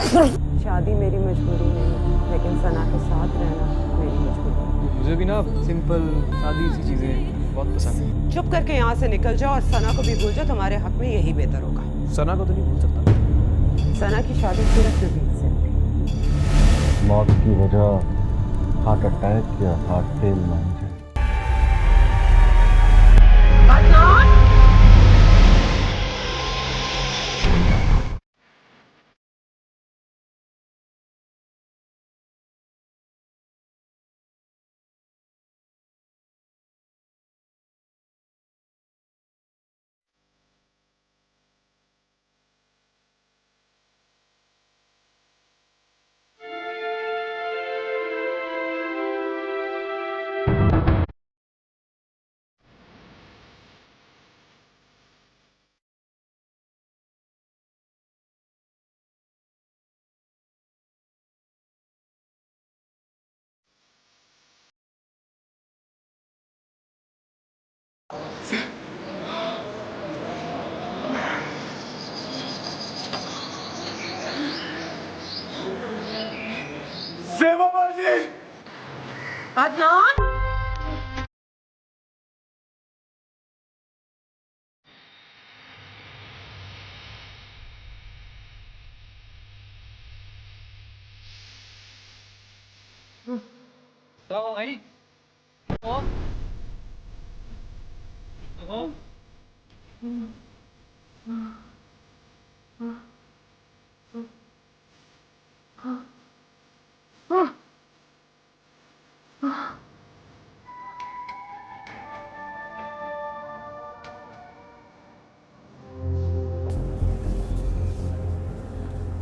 शादी मेरी मजबूरी नहीं, लेकिन सना के साथ रहना मेरी मजबूरी। मुझे भी ना सिंपल सादी सी चीजें बहुत पसंद है। चुप करके यहाँ से निकल जाओ और सना को भी भूल जाओ, तुम्हारे हक में यही बेहतर होगा। सना को तो नहीं भूल सकता। सना की शादी सिर्फ नबील से हुई। मौत की वजह हार्ट अटैक या हार्ट फेल मान जाए। अदनान,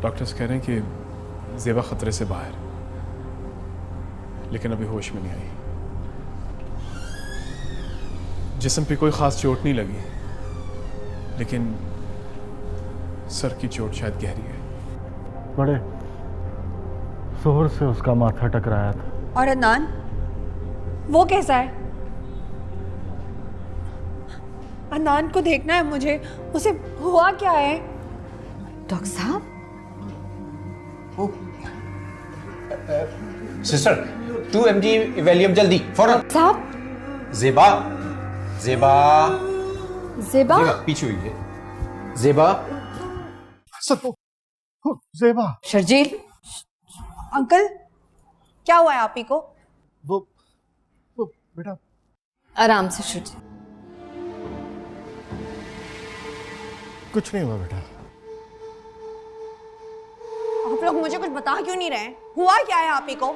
डॉक्टर्स कह रहे हैं कि ज़ेबा खतरे से बाहर, लेकिन अभी होश में नहीं आई। जिस्म पे कोई खास चोट नहीं लगी, लेकिन सर की चोट शायद गहरी है। बड़े जोर से उसका माथा टकराया था। और अदनान, वो कैसा है? अदनान को देखना है मुझे, उसे हुआ क्या है? डॉक्टर साहब, सिस्टर 2 mg वैलियम जल्दी फौरन। साहब, ज़ेबा ज़ेबा ज़ेबा, ज़ेबा पीछे हुई है। ज़ेबा ज़ेबा, शर्जील, अंकल, क्या हुआ है आप ही को? वो बेटा आराम से शर्जील। कुछ नहीं हुआ बेटा। आप लोग मुझे कुछ बता क्यों नहीं रहे? हुआ क्या है आप ही को?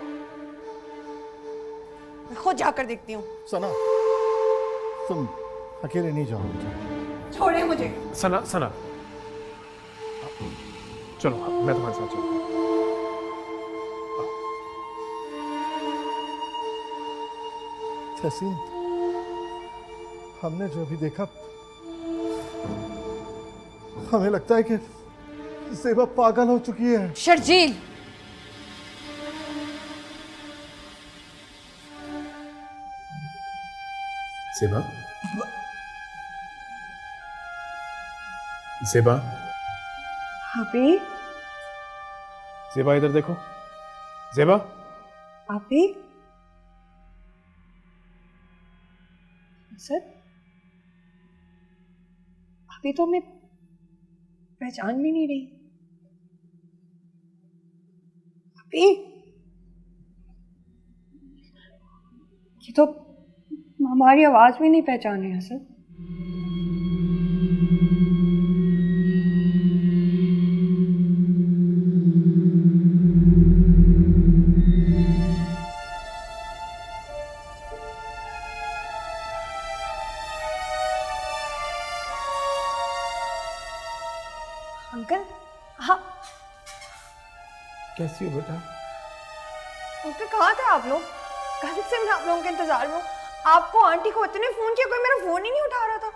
मैं खुद जाकर देखती हूँ। सना, तुम अकेले नहीं जाओ बेटा। छोड़े मुझे। सना सना, चलो मैं तुम्हारे साथ चलता हूँ। तहसीन, हमने जो अभी देखा, हमें लगता है कि ज़ेबा पागल हो चुकी है। शर्जील, ज़ेबा, ज़ेबा, आपी, ज़ेबा इधर देखो। ज़ेबा, आपी, सर, अभी तो मैं पहचान भी नहीं रही। अभी ये तो हमारी आवाज भी नहीं पहचान रही है सर। अंकल, हाँ, कैसी हो बेटा? अंकल कहाँ थे आप लोग? कल से मैं आप लोगों के इंतजार में हूँ। आपको आंटी को इतने फोन किया, कोई मेरा फोन ही नहीं उठा रहा था।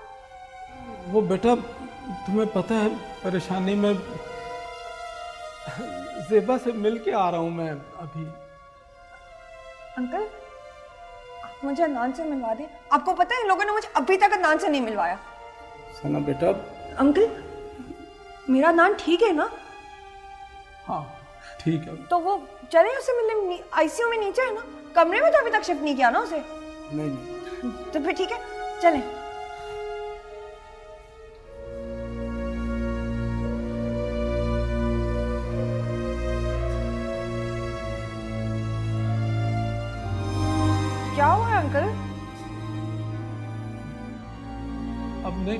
वो बेटा, तुम्हें पता है परेशानी में ज़ेबा से मिल के आ रहा हूँ मैं अभी। अंकल, आप मुझे अदनान से मिलवा दें। आपको पता है इन लोगों ने मुझे अभी तक अदनान से नहीं मिलवाया। सना बेटा, अंकल, मेरा अदनान ठीक है ना? हाँ ठीक है। तो वो चले उसे मिलने, आईसीयू में नीचे है ना, कमरे में तो अभी तक शिफ्ट नहीं किया ना उसे। नहीं नहीं, तो फिर ठीक है, चलें। क्या हुआ है अंकल? अब नहीं,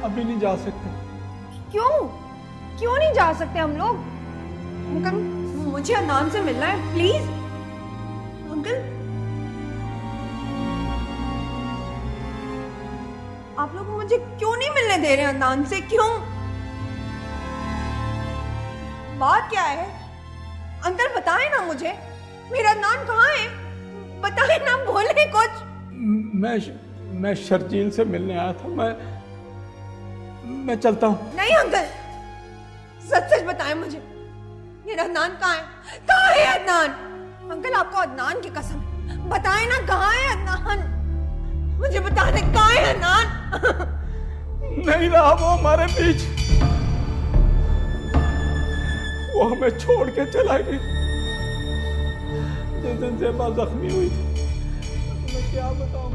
अभी नहीं जा सकते। क्यों क्यों नहीं जा सकते हम लोग? अंकल मुझे अदनान से मिलना है प्लीज। अंकल आप लोग मुझे क्यों नहीं मिलने दे रहे अदनान से? क्यों? बात क्या है अंकल? बताएं ना मुझे, मेरा अदनान कहाँ है? बताएं ना, बोले कुछ। मैं शर्जील से मिलने आया था। मैं चलता हूँ। नहीं अंकल, सच सच बताएं मुझे, मेरा अदनान कहाँ है? कहाँ है अदनान? अंकल आपको अदनान की कसम बताएं ना, कहाँ है अदनान? मुझे बता दे कहाँ है अदनान? नहीं रहा वो हमारे बीच, वो हमें छोड़ के चला गया। जिस दिन ज़ेबा जख्मी हुई थी, मैं क्या बताऊं।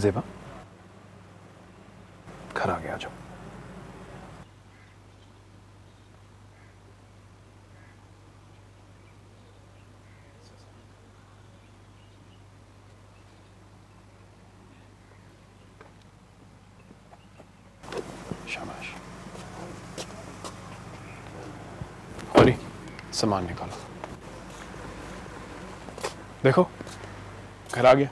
ज़ेबा, घर आ गया। जाओ। शाबाश। खोली, सामान निकालो। देखो, घर आ गया।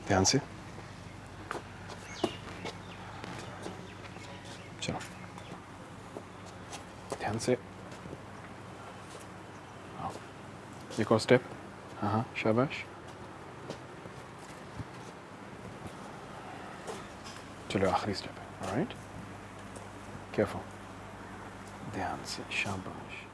ध्यान से चलो, ध्यान से। आओ, एक और स्टेप। हाँ, शाबाश। चलो, आखिरी स्टेप है। ऑलराइट, केयरफुल, ध्यान से। शाबाश।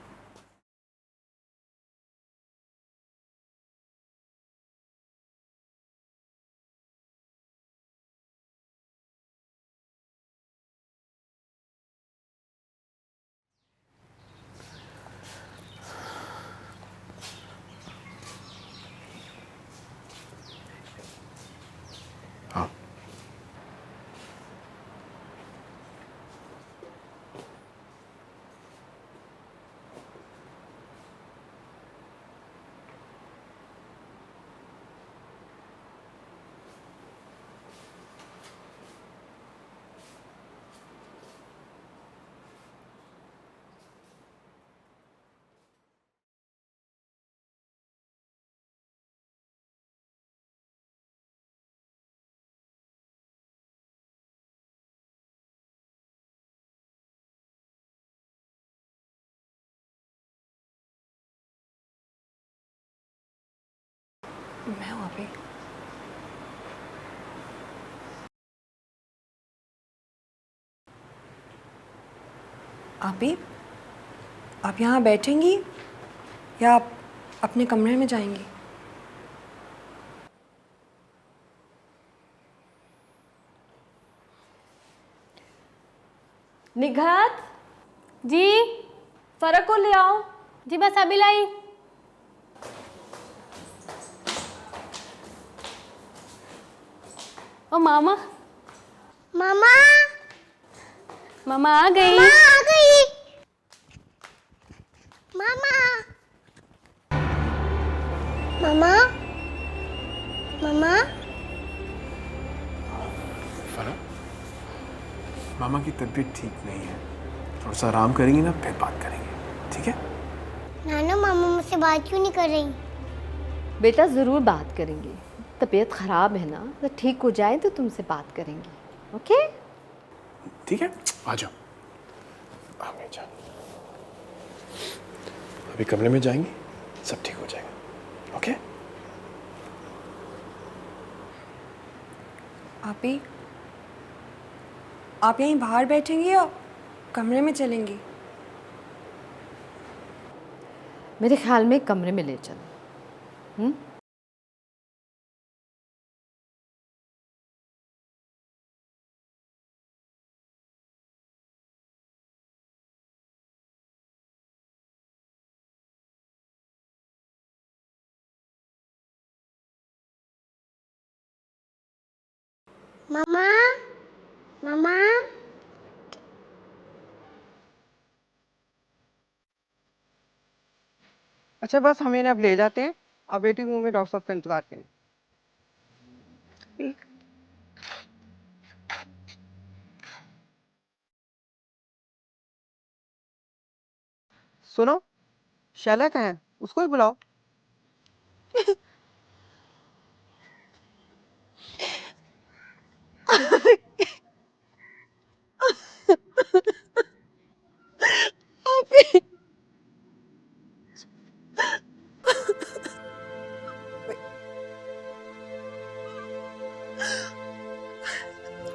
हाँ, मैं वहाँ पे आप यहाँ बैठेंगी या आप अपने कमरे में जाएंगी? निघात जी, फरक को ले आओ। जी बस अभी लाई। ओ मामा, मामा मामा आ गई। मामा आ गई। मामा मामा मामा फना, मामा की तबीयत ठीक नहीं है, थोड़ा सा आराम करेंगी ना, फिर बात करेंगे, ठीक है? नानू, मामा मुझसे बात क्यों नहीं कर रही? बेटा ज़रूर बात करेंगे, तबीयत ख़राब है ना, तो ठीक हो जाए तो तुमसे बात करेंगे। ओके ठीक है, आ जाओ। आगे जाओ, अभी कमरे में जाएंगे, सब ठीक हो जाएगा। ओके? आप यहीं बाहर बैठेंगी या कमरे में चलेंगी? मेरे ख्याल में कमरे में ले चलो। मामा मामा अच्छा बस हम इन्हें अब ले जाते हैं। अब वेटिंग रूम में डॉक्टर साहब का इंतजार करें। सुनो, शैला कहाँ है? उसको ही बुलाओ।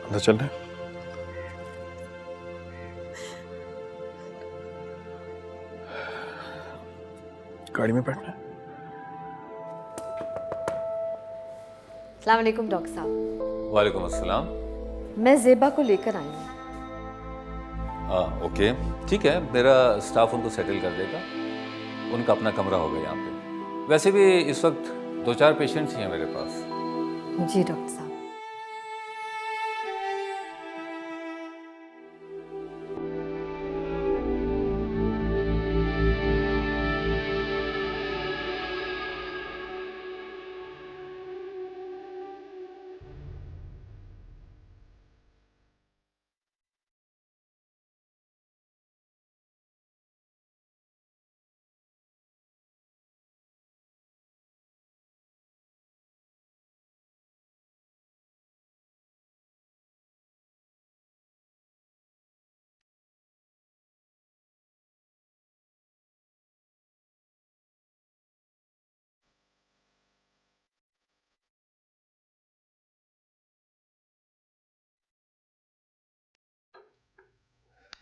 अंदर चल रहे हैं? गाड़ी में बैठना है? अस्सलाम वालेकुम डॉक्टर साहब। वालेकुम अस्सलाम। मैं ज़ेबा को लेकर आई हूँ। ओके, ठीक है, मेरा स्टाफ उनको सेटल कर देगा। उनका अपना कमरा होगा यहाँ पे। वैसे भी इस वक्त 2-4 पेशेंट्स ही हैं मेरे पास। जी डॉक्टर साहब।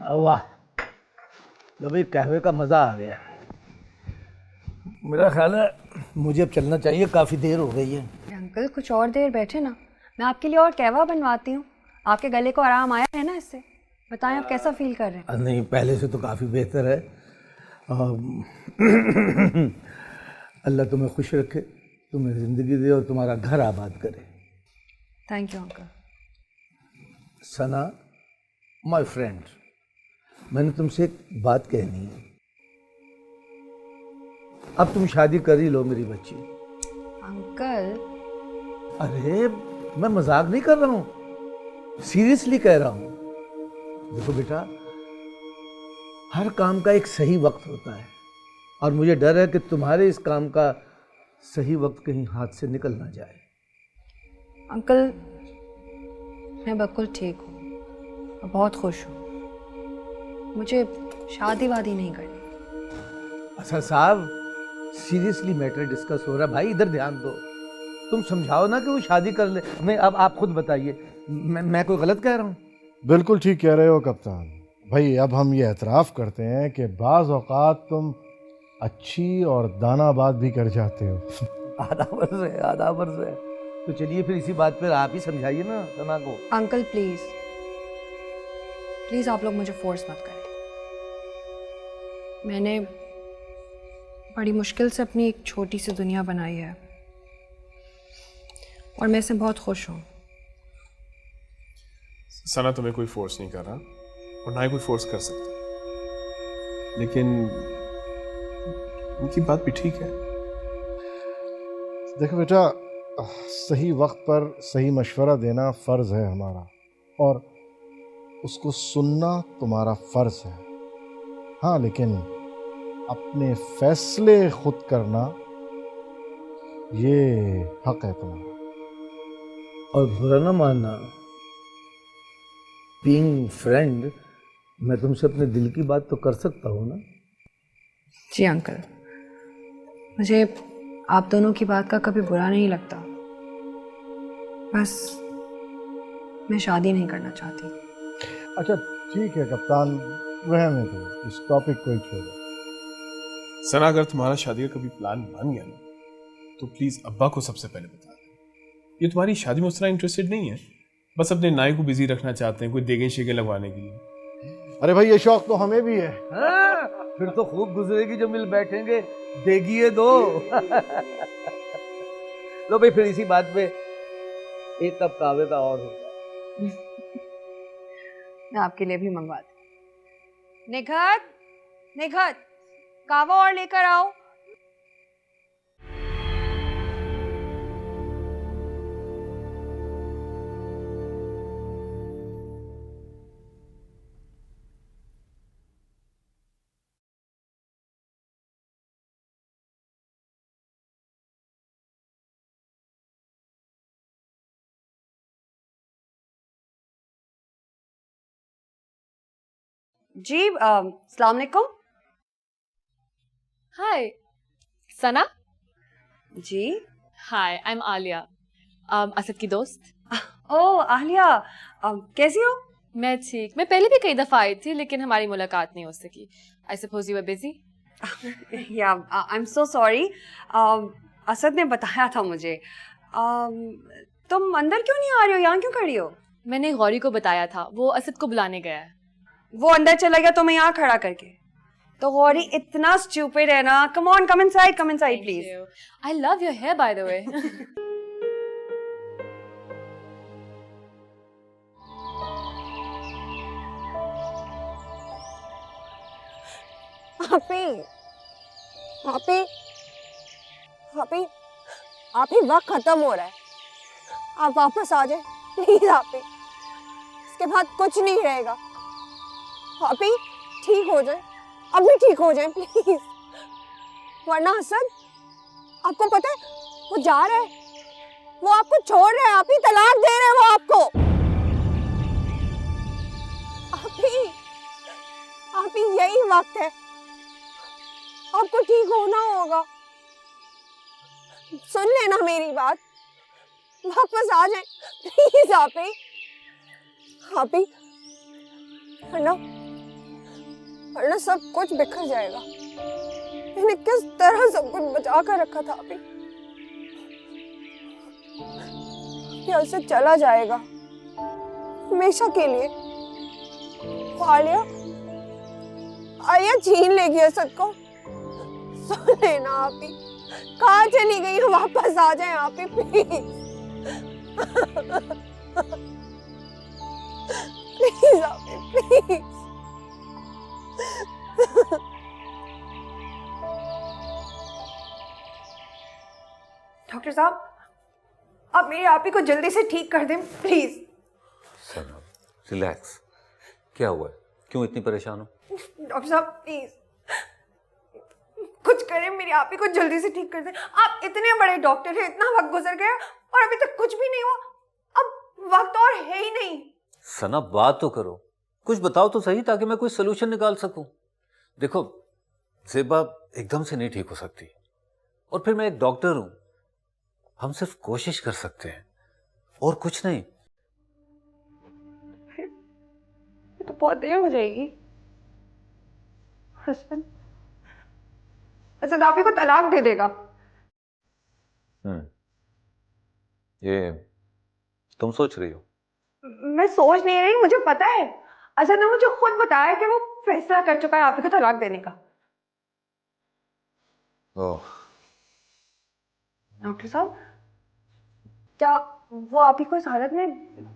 वाह, लो भाई, कहवे का मज़ा आ गया। मेरा ख्याल है मुझे अब चलना चाहिए, काफ़ी देर हो गई है। अंकल कुछ और देर बैठे ना, मैं आपके लिए और कहवा बनवाती हूँ। आपके गले को आराम आया है ना इससे? बताएं आप कैसा फील कर रहे हैं? नहीं, पहले से तो काफ़ी बेहतर है। अल्लाह तुम्हें खुश रखे, तुम्हें ज़िंदगी दे और तुम्हारा घर आबाद करे। Thank you uncle. Sana, my friend, मैंने तुमसे एक बात कहनी है। अब तुम शादी कर ही लो मेरी बच्ची। अंकल, अरे मैं मजाक नहीं कर रहा हूँ, सीरियसली कह रहा हूँ। देखो बेटा, हर काम का एक सही वक्त होता है और मुझे डर है कि तुम्हारे इस काम का सही वक्त कहीं हाथ से निकल ना जाए। अंकल मैं बिल्कुल ठीक हूँ, मैं बहुत खुश हूँ। मुझे शादी वादी नहीं करनी। अच्छा साहब, सीरियसली मैटर डिस्कस हो रहा है भाई, इधर ध्यान दो। तुम समझाओ ना कि वो शादी कर ले। मैं अब आप खुद बताइए, मैं कोई गलत कह रहा हूँ? बिल्कुल ठीक कह रहे हो कप्तान भाई। अब हम ये एतराफ़ करते हैं कि बाज़ औक़ात तुम अच्छी और दाना बात भी कर जाते हो। आधा वर्ष है। तो चलिए फिर इसी बात पर आप ही समझाइए ना सना को। अंकल प्लीज प्लीज आप लोग मुझे फोर्स मत करें। मैंने बड़ी मुश्किल से अपनी एक छोटी सी दुनिया बनाई है और मैं इससे बहुत खुश हूँ। सना तुम्हें कोई फोर्स नहीं कर रहा और ना ही कोई फोर्स कर सकता, लेकिन उनकी बात भी ठीक है। देखो बेटा, सही वक्त पर सही मशवरा देना फ़र्ज़ है हमारा, और उसको सुनना तुम्हारा फ़र्ज़ है। हाँ, लेकिन अपने फैसले खुद करना ये हक है तुम्हारा। और बुरा ना मानना, बीइंग फ्रेंड मैं तुमसे अपने दिल की बात तो कर सकता हूँ ना? जी अंकल, मुझे आप दोनों की बात का कभी बुरा नहीं लगता, बस मैं शादी नहीं करना चाहती। अच्छा ठीक है कप्तान, रहने दो, इस टॉपिक को ही छोड़ो। सना, अगर तुम्हारा शादी का कभी प्लान बन गया ना, तो प्लीज अब्बा को सबसे पहले बता दें। ये तुम्हारी शादी में उस तरह इंटरेस्टेड नहीं है, बस अपने नाई को बिजी रखना चाहते हैं, कोई देगे शेगे लगवाने के लिए। अरे भाई, ये शौक तो हमें भी है। हाँ, फिर तो खूब गुजरेगी जब मिल बैठेंगे। देगिए दो। लो भाई, फिर इसी बात पे एक कप कावे का और होगा। मैं आपके लिए भी मंगवाती। निखत, निखत, कावा और लेकर आओ। जी अस्सलाम वालेकुम। हाय सना। जी हाय, आई एम आलिया, असद की दोस्त। ओह आलिया, कैसी हो? मैं ठीक। मैं पहले भी कई दफ़ा आई थी, लेकिन हमारी मुलाकात नहीं हो सकी। I suppose you were busy. या I am so sorry. Asad ने बताया था मुझे। तुम अंदर क्यों नहीं आ रही हो, यहाँ क्यों खड़ी हो? मैंने गौरी को बताया था, वो असद को बुलाने गया है। वो अंदर चला गया तो मैं यहाँ खड़ा करके। तो गौरी इतना स्टूपिड है ना। Come on, come inside please. I love your hair by the way. आप ही वक्त खत्म हो रहा है। आप वापस आ जाए प्लीज। आप ही इसके बाद कुछ नहीं रहेगा। आप ही ठीक हो जाए, अभी ठीक हो जाए प्लीज, वरना असद, आपको पता है वो जा रहा है, वो आपको छोड़ रहा है। आप ही तलाक दे रहे हैं वो आपको। आप ही यही वक्त है, आपको ठीक होना होगा। सुन लेना मेरी बात, वापस आ जाए प्लीज। आप ही वरना सब कुछ बिखर जाएगा। मैंने किस तरह सब कुछ बचा कर रखा था। आप यहाँ से चला जाएगा हमेशा के लिए। आलिया छीन लेगी असद को। सुन लेना आप ही, कहाँ चली गई? वापस आ जाए आप ही प्लीज। प्लीज आप ही, प्लीज। डॉक्टर साहब, आप मेरी आपी को जल्दी से ठीक कर दें प्लीज। Sana, relax. क्या हुआ है? क्यों इतनी परेशान हो? डॉक्टर साहब प्लीज कुछ करें, मेरी आपी को जल्दी से ठीक कर दें। आप इतने बड़े डॉक्टर हैं, इतना वक्त गुजर गया और अभी तक कुछ भी नहीं हुआ। अब वक्त और है ही नहीं। सना, बात तो करो, कुछ बताओ तो सही, ताकि मैं कोई सोल्यूशन निकाल सकूं। देखो, ज़ेबा एकदम से नहीं ठीक हो सकती, और फिर मैं एक डॉक्टर हूं। हम सिर्फ कोशिश कर सकते हैं और कुछ नहीं। तो बहुत देर हो जाएगी। हसन आप ही को तलाक दे देगा। ये तुम सोच रही हो? मैं सोच नहीं रही, मुझे पता है। असद ने मुझे खुद बताया कि वो फैसला कर चुका है आप ही को तलाक देने का। ओह, डॉक्टर साहब, क्या वो आप ही को इस हालत में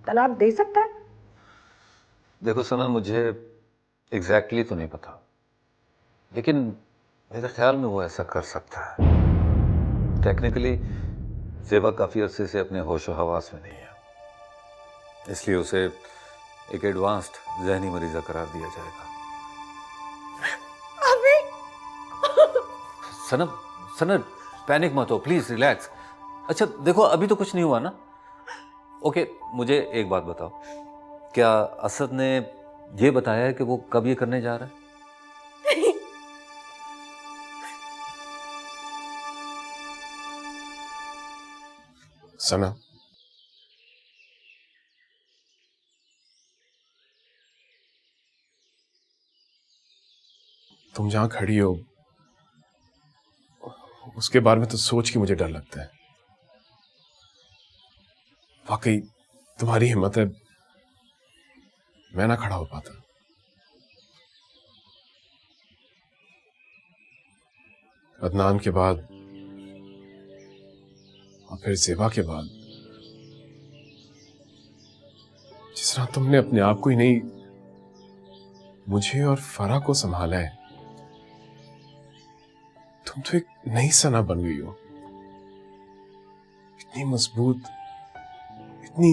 तलाक दे सकता है? देखो सना, मुझे एग्जैक्टली तो नहीं पता, लेकिन मेरे ख्याल में वो ऐसा कर सकता है। टेक्निकली ज़ेबा काफ़ी अरसे से अपने होशो हवास में नहीं है, इसलिए उसे एक एडवांस्ड जहनी मरीजा करार दिया जाएगा। अभी सना, सना पैनिक मत हो, प्लीज रिलैक्स। अच्छा देखो, अभी तो कुछ नहीं हुआ ना? ओके, मुझे एक बात बताओ, क्या असद ने ये बताया है कि वो कब ये करने जा रहा है? सना, तुम जहां खड़ी हो उसके बारे में तो सोच के मुझे डर लगता है। वाकई तुम्हारी हिम्मत है, मैं ना खड़ा हो पाता। अदनान के बाद और फिर ज़ेबा के बाद जिस तरह तुमने अपने आप को ही नहीं, मुझे और फरा को संभाला है, तुम तो एक नई सना बन गई हो। इतनी मजबूत, इतनी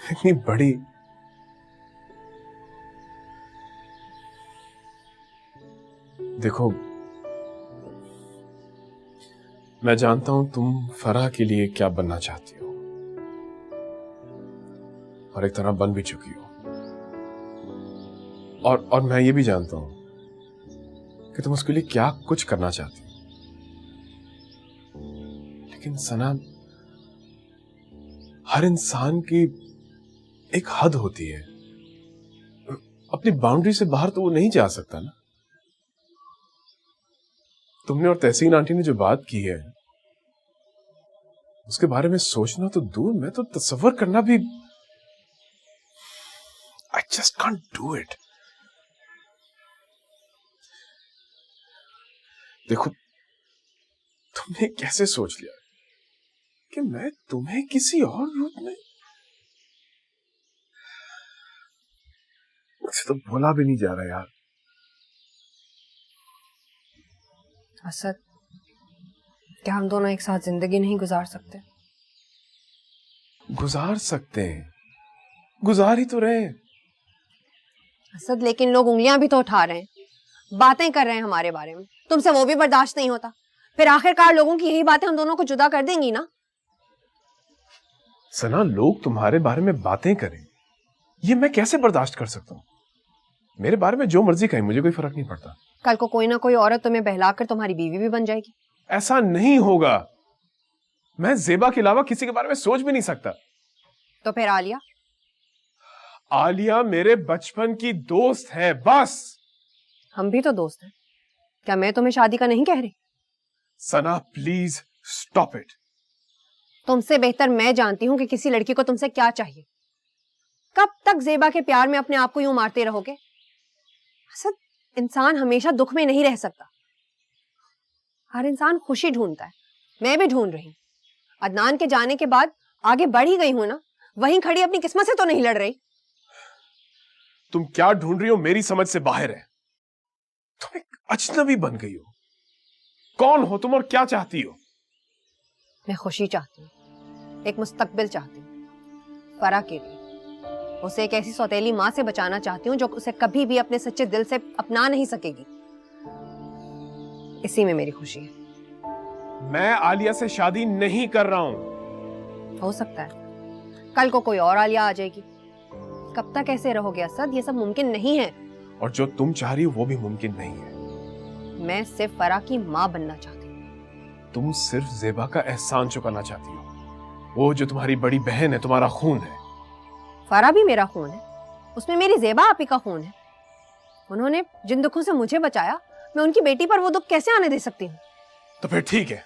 इतनी बड़ी। देखो, मैं जानता हूं तुम फरा के लिए क्या बनना चाहती हो, और एक तरह बन भी चुकी हो। और मैं ये भी जानता हूं कि तुम उसके लिए क्या कुछ करना चाहती हो। लेकिन सना, हर इंसान की एक हद होती है, अपनी बाउंड्री से बाहर तो वो नहीं जा सकता ना। तुमने और तहसीन आंटी ने जो बात की है उसके बारे में सोचना तो दूर, मैं तो तसव्वुर करना भी, I just can't do it। देखो, तुमने कैसे सोच लिया कि मैं तुम्हें किसी और रूप में, मुझसे तो बोला भी नहीं जा रहा यार। असद, क्या हम दोनों एक साथ जिंदगी नहीं गुजार सकते? गुजार सकते हैं, गुजार ही तो रहे हैं। असद, लेकिन लोग उंगलियां भी तो उठा रहे हैं, बातें कर रहे हैं हमारे बारे में। तुमसे वो भी बर्दाश्त नहीं होता, फिर आखिरकार लोगों की यही बातें हम दोनों को जुदा कर देंगी ना। सना, लोग तुम्हारे बारे में बातें करें, ये मैं कैसे बर्दाश्त कर सकता हूँ? मेरे बारे में जो मर्जी कहें, मुझे कोई फर्क नहीं पड़ता। कल को कोई ना कोई औरत तुम्हें बहलाकर तुम्हारी बीवी भी बन जाएगी। ऐसा नहीं होगा। मैं ज़ेबा के अलावा किसी के बारे में सोच भी नहीं सकता। तो फिर आलिया? आलिया मेरे बचपन की दोस्त है, बस। हम भी तो दोस्त हैं। क्या मैं तुम्हें शादी का नहीं कह रही? सना, प्लीज स्टॉप इट। तुमसे बेहतर मैं जानती हूँ कि किसी लड़की को तुमसे क्या चाहिए। कब तक ज़ेबा के प्यार में अपने आप को यूं मारते रहोगे? असद, इंसान हमेशा दुख में नहीं रह सकता। हर इंसान खुशी ढूंढता है, मैं भी ढूंढ रही हूँ। अदनान के जाने के बाद आगे बढ़ ही गई हूं ना, वहीं खड़ी अपनी किस्मत से तो नहीं लड़ रही। तुम क्या ढूंढ रही हो मेरी समझ से बाहर है। तुम एक अजनबी बन गई हो। कौन हो तुम और क्या चाहती हो? मैं खुशी चाहती हूँ, एक मुस्तकबिल चाहती हूँ फरा के लिए। उसे एक ऐसी सौतेली माँ से बचाना चाहती हूँ जो उसे कभी भी अपने सच्चे दिल से अपना नहीं सकेगी। इसी में मेरी खुशी है। मैं आलिया से शादी नहीं कर रहा हूं। हो सकता है कल को कोई और आलिया आ जाएगी। कब तक ऐसे रहोगे असद? ये सब मुमकिन नहीं है। और जो तुम चाह रही हो वो भी मुमकिन नहीं है। मैं सिर्फ फरा की माँ बनना चाहती हूँ। तुम सिर्फ ज़ेबा का एहसान चुकाना चाहती हो। वो जो तुम्हारी बड़ी बहन है, तुम्हारा खून है। फरा भी मेरा खून है, उसमें मेरी ज़ेबा आपी का खून है। उन्होंने जिन दुखों से मुझे बचाया, मैं उनकी बेटी पर वो दुख कैसे आने दे सकती हूँ? तो फिर ठीक है,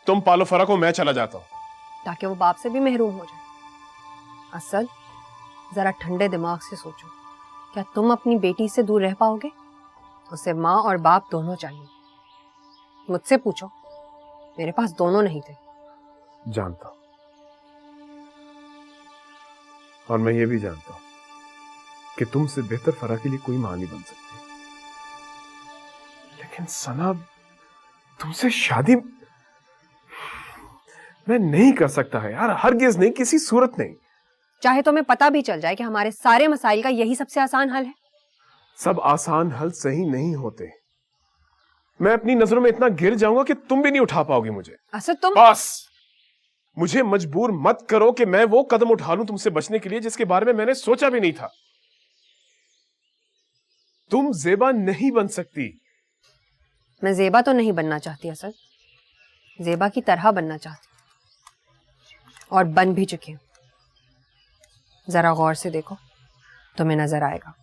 तुम पालो फरा को, मैं चला जाता हूँ, ताकि वो बाप से भी महरूम हो जाए। असल जरा ठंडे दिमाग से सोचो, क्या तुम अपनी बेटी से दूर रह पाओगे? उसे माँ और बाप दोनों चाहिए। मुझसे पूछो, मेरे पास दोनों नहीं थे। जानता हूं, और मैं ये भी जानता हूं कि तुमसे बेहतर फरा के लिए कोई मां नहीं बन सकती। लेकिन सना, तुमसे शादी मैं नहीं कर सकता है यार, हरगिज नहीं, किसी सूरत नहीं। चाहे तुम्हें पता भी चल जाए कि हमारे सारे मसाइल का यही सबसे आसान हल है। सब आसान हल सही नहीं होते। मैं अपनी नजरों में इतना गिर जाऊंगा कि तुम भी नहीं उठा पाओगी मुझे। असद तुम बस मुझे मजबूर मत करो कि मैं वो कदम उठा लूं तुमसे बचने के लिए जिसके बारे में मैंने सोचा भी नहीं था। तुम ज़ेबा नहीं बन सकती। मैं ज़ेबा तो नहीं बनना चाहती असद, ज़ेबा की तरह बनना चाहती, और बन भी चुकी हूं। जरा गौर से देखो, तुम्हें नजर आएगा।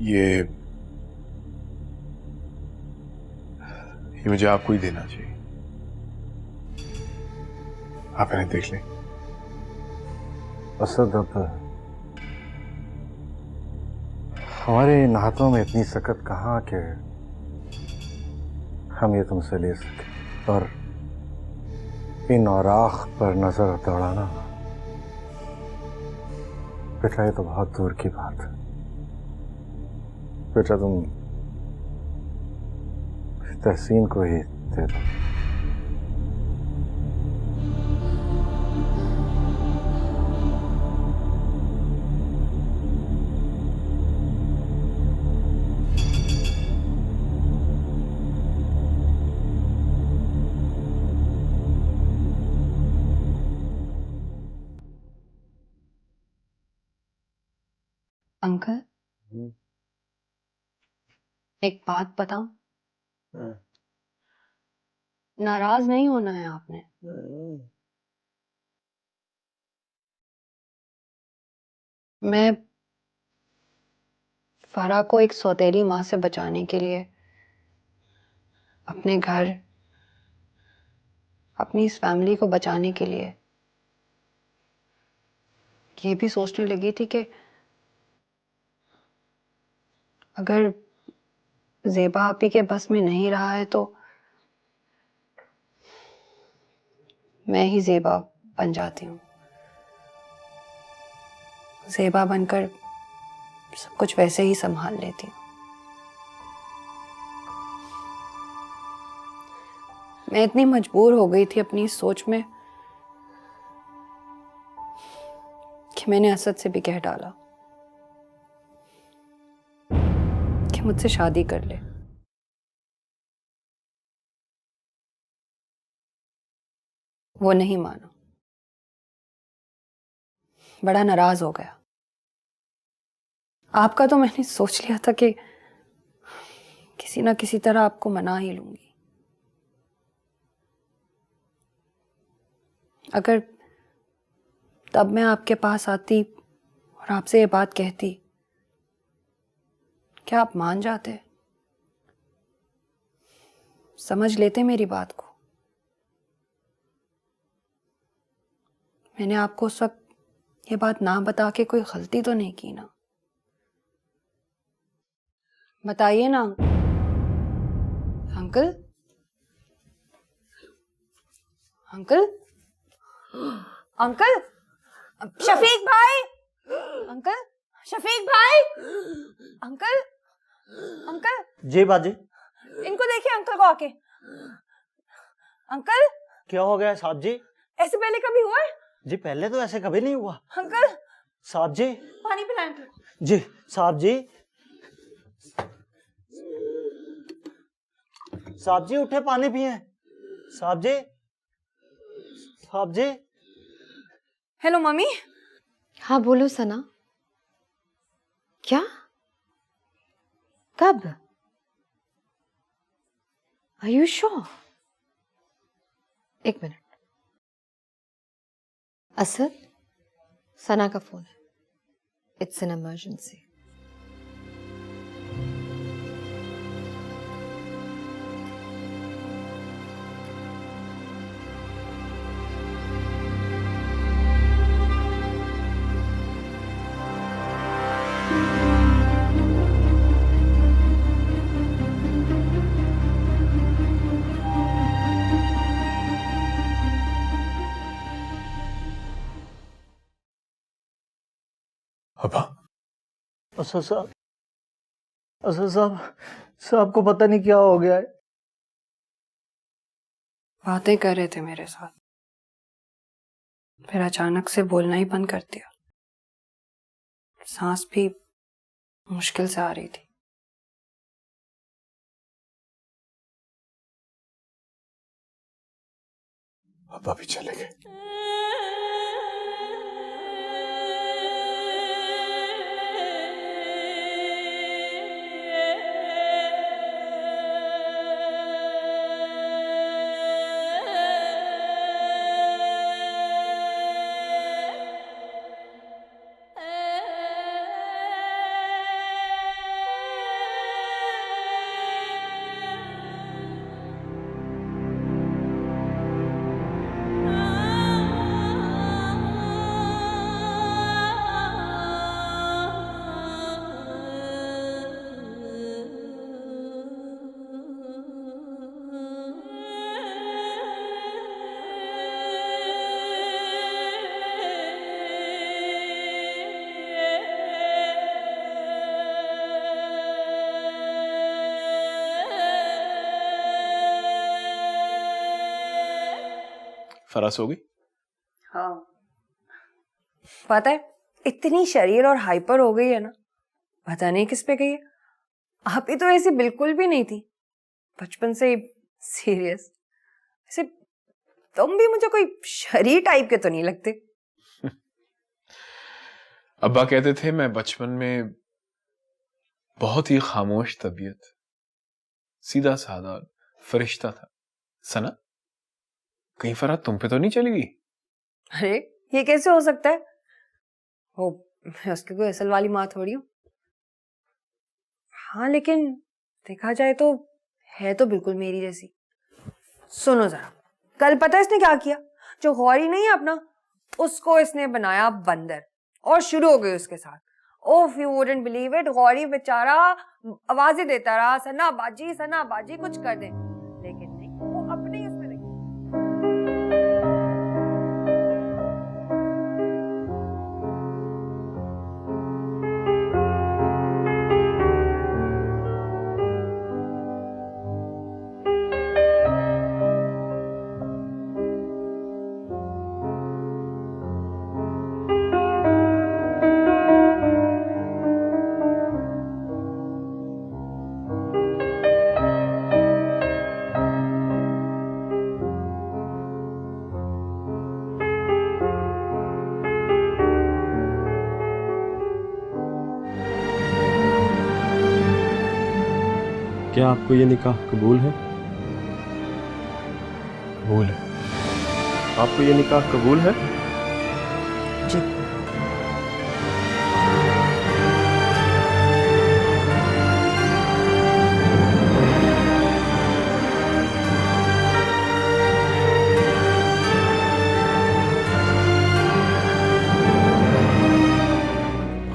ये मुझे आपको ही देना चाहिए। आप इन्हें देख लें। असद, अब हमारे इन हाथों में इतनी सकत कहाँ कि हम ये तुमसे ले सके, और इन औराख पर नजर दौड़ाना, बेटा ये तो बहुत दूर की बात है। बेटा तुम तहसीन को ही दे दो। अंकल, एक बात बताऊं? नाराज नहीं होना है आपने। मैं फरा को एक सौतेली माँ से बचाने के लिए अपने घर, अपनी इस फैमिली को बचाने के लिए ये भी सोचने लगी थी कि अगर ज़ेबा आपी के बस में नहीं रहा है तो मैं ही ज़ेबा बन जाती हूँ। ज़ेबा बनकर सब कुछ वैसे ही संभाल लेती हूँ। मैं इतनी मजबूर हो गई थी अपनी इस सोच में कि मैंने असद से भी कह डाला कि मुझसे शादी कर ले। वो नहीं माना, बड़ा नाराज हो गया। आपका तो मैंने सोच लिया था कि किसी ना किसी तरह आपको मना ही लूंगी। अगर तब मैं आपके पास आती और आपसे ये बात कहती, क्या आप मान जाते? समझ लेते मेरी बात को? मैंने आपको उस वक्त ये बात ना बता के कोई गलती तो नहीं की ना? बताइए ना अंकल। अंकल, अंकल, शफीक भाई, अंकल, शफीक भाई, अंकल, अंकल। जी बाजी। इनको देखिए, अंकल को आके। अंकल, क्या हो गया साहब जी? ऐसे पहले कभी हुआ है? जी पहले तो ऐसे कभी नहीं हुआ। अंकल, साहब जी। पानी पिलाएं अंकल। जी साहब जी। साहब जी उठे, पानी पिए। साहब जी, साहब जी। Hello mummy. हाँ बोलो सना। क्या? कब? Are you sure? एक मिनट। असद, सना का फोन है। It's an emergency. अब्बा, असद साहब, असद साहब, साहब को पता नहीं क्या हो गया है। बातें कर रहे थे मेरे साथ, फिर अचानक से बोलना ही बंद कर दिया। सांस भी मुश्किल से आ रही थी। अब्बा भी चले गए। फरास हो गई? हाँ, पता है इतनी शरीर और हाइपर हो गई है ना, पता नहीं किस पे गई है। आप ही तो ऐसी बिल्कुल भी नहीं थी, बचपन से सीरियस। ऐसे तुम भी मुझे कोई शरीर टाइप के तो नहीं लगते। अब्बा कहते थे मैं बचपन में बहुत ही खामोश तबीयत, सीधा साधा फरिश्ता था। सना, कहीं फरात तुम पे तो नहीं चली गई? अरे ये कैसे हो सकता है? वो मैं उसकी कोई असल वाली माँ थोड़ी हूँ। हाँ लेकिन देखा जाए तो है तो बिल्कुल मेरी जैसी। सुनो जरा, कल पता है इसने क्या किया? जो गौरी नहीं है अपना, उसको इसने बनाया बंदर और शुरू हो गई उसके साथ। ओफ, you wouldn't believe it, Gauri बेचारा आवाजें देता रहा, सना बाजी कुछ कर दे, लेकिन नहीं, वो अपने ही उसमें लगी। क्या आपको ये निकाह कबूल है? कबूल है। आपको ये निकाह कबूल है? जी।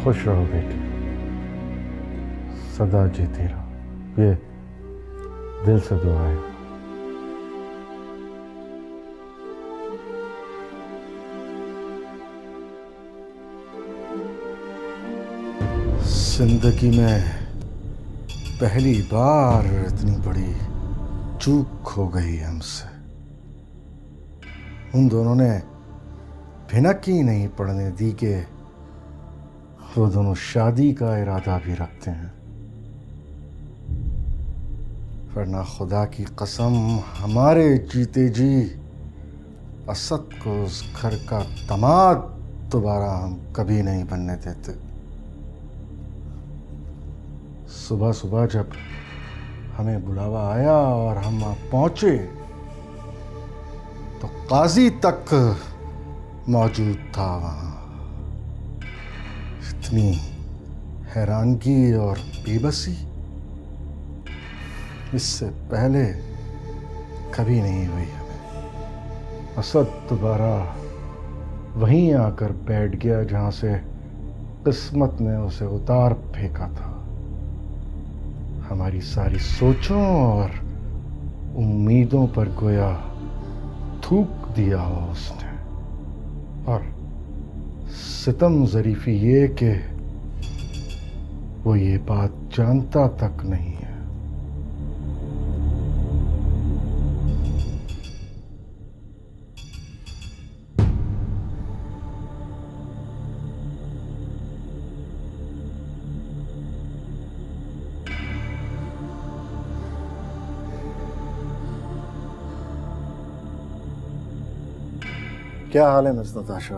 खुश रहो बेटे, सदा जीती रहो। ये दिल से दुआ है। जिंदगी में पहली बार इतनी बड़ी चूक हो गई हमसे। उन दोनों ने भिनक ही नहीं पड़ने दी कि वो दोनों शादी का इरादा भी रखते हैं। वरना खुदा की कसम हमारे जीते जी असद को उस घर का दामाद दोबारा हम कभी नहीं बनने देते। सुबह सुबह जब हमें बुलावा आया और हम वहां पहुंचे तो काजी तक मौजूद था वहां। इतनी हैरानगी और बेबसी इससे पहले कभी नहीं हुई हमें। असद दोबारा वहीं आकर बैठ गया जहां से किस्मत ने उसे उतार फेंका था। हमारी सारी सोचों और उम्मीदों पर गोया थूक दिया हो उसने। और सितम ज़रीफ़ी ये कि वो ये बात जानता तक नहीं है। क्या हाल है मिस नताशा,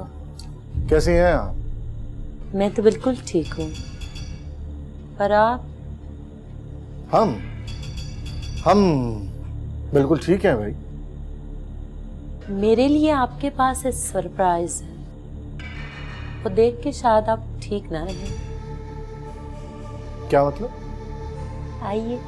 कैसी हैं आप? मैं तो बिल्कुल ठीक हूँ, पर आप? हम बिल्कुल ठीक हैं भाई। मेरे लिए आपके पास एक सरप्राइज है, वो देख के शायद आप ठीक ना रहे। क्या मतलब? आइए।